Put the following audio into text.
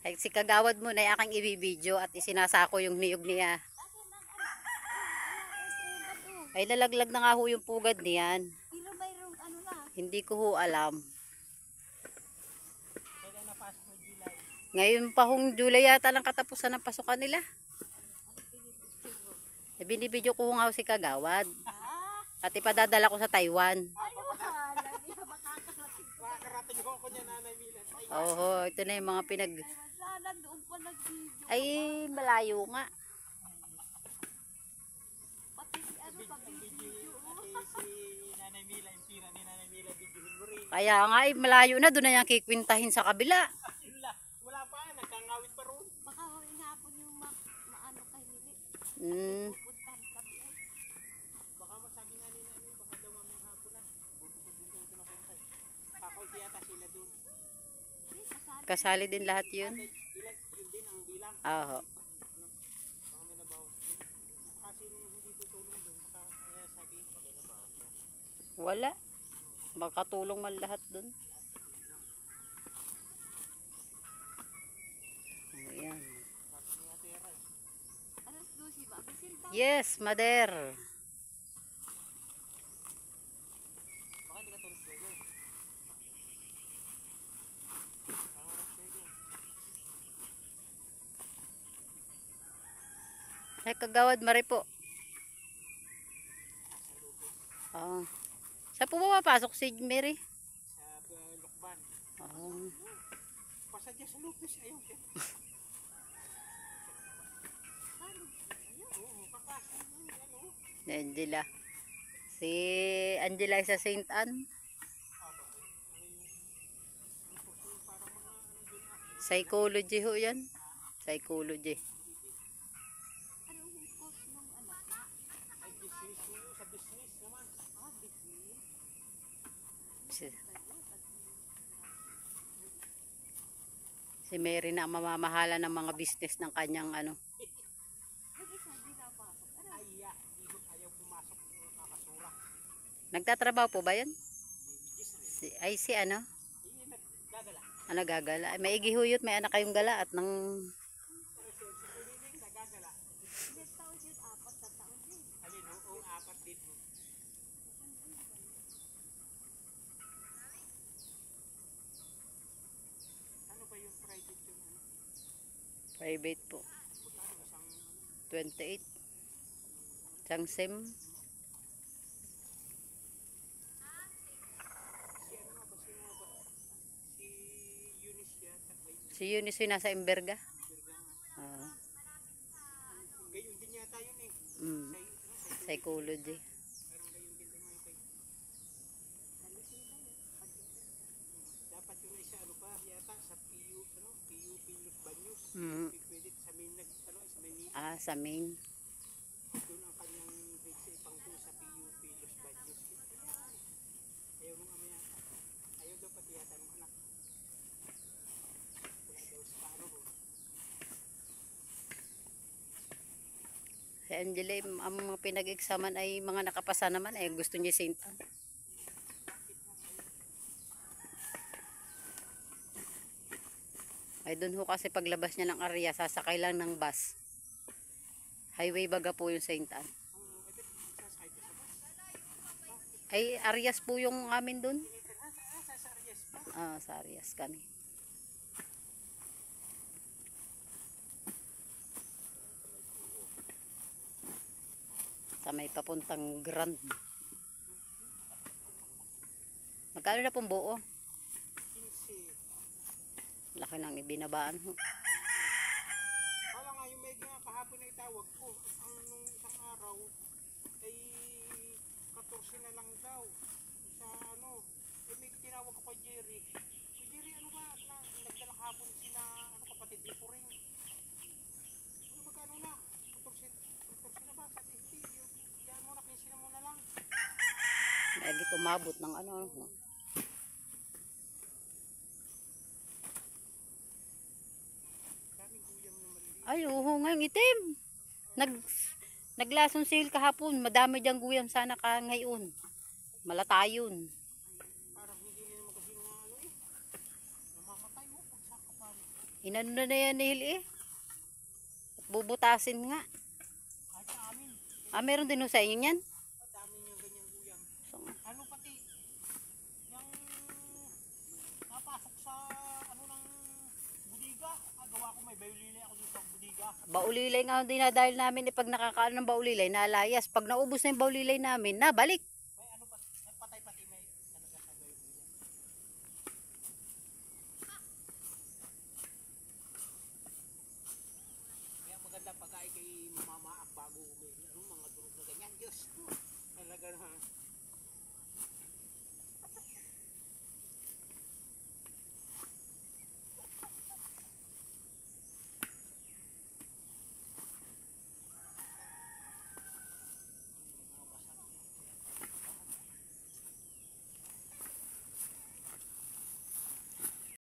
Ay, si kagawad mo na aking ibibidyo at isinasako yung niyog niya. Ay, lalaglag na nga ho yung pugad niyan. Hindi ko ho alam. Ngayon pa hong July yata lang katapusan ng pasukan nila. Binibidyo ko nga ho si kagawad. At ipadadala ko sa Taiwan. Oo, ito na yung mga Ay, malayo nga. Kaya nga, malayo na. Doon na yung kikwintahin sa kabila. Wala pa, nagkangawit pa roon. Baka inapon yung maano kay Lili. Baka masabi nga nila, baka daw mamang hapon na. Kakauti yata sila doon. Kasali din lahat yun. Yun din ang bilang. Oo. Baka may nabawas. Kasi hindi tutulong doon. Baka sabi, baka nabawas na. Wala. Makatulong man lahat doon. Ayan. Yes, Mader. Baka hindi ka tulog pwede. Ay, kagawad mari po. Ah. Saan po papasok si Mary? Sa Lukban. Ah. Pasadya sa lupis. Ayun. Angela. Si Angela sa Saint Anne. Psychology ho yan. Psychology. Si Mary na ang mamamahala ng mga business ng kanyang ano. Nagtatrabaho po ba yan? Si ano? Ano gagala? May igihuyot, may anak kayong gala at nang... Private po. 28. Isang SIM. Si Eunice yung nasa Imberga. Gayon din yata yun eh. Psychology. Dapat yun isa ano pa yata sa PU Los Baños. Pwede sa main sa main. Sa main. Doon ang kanyang base ipang doon sa PU Los Baños. Ayaw nung ama yata. Ayaw daw pati yata nung anak. Wala daw sa paano ho. Si Angela, ang mga pinag-examan ay mga nakapasa naman ay gusto niya Saint Anne. Ay doon ho kasi paglabas niya ng area, sasakay lang ng bus. Highway baga po yung Saint Anne. Ay Arias po yung amin doon. Sa Arias kami. Sa may papuntang Grand. Magkano na pong buo? Laki nang ibinabaan ho. Kala nga yung medyo nga kahapon na itawag ko. Ang nung isang araw ay 14 na lang daw. Sa ano, ay may tinawag ko kay Jerry. Si Jerry ano ba, nagdala kahapon sila kapatid ni Puring. Ano magkano na? 14 na ba? Sabi, hindi, yan mo na, 15 na muna lang. Lagi kumabot ng ano. Ay, ngayong itim. Naglasong sale kahapon. Madami diyang guyam sana ka ngayon. Malatayon. Parang hindi nila kasi mga ano eh. Namamatay mo pag saka pa. Inano na yan ni Hili eh. At bubutasin nga. Kahit sa amin. Meron din ho sa inyo yan? At dami niyang ganyang guyang. So, Ano pati, yung napasok sa ano ng budiga. Gawa ko may bayulili ako dun sa budiga. baulilay nga ang dinadahil namin. Pag nakakaano ng baulilay, nalayas. Pag naubos na yung baulilay namin, nabalik.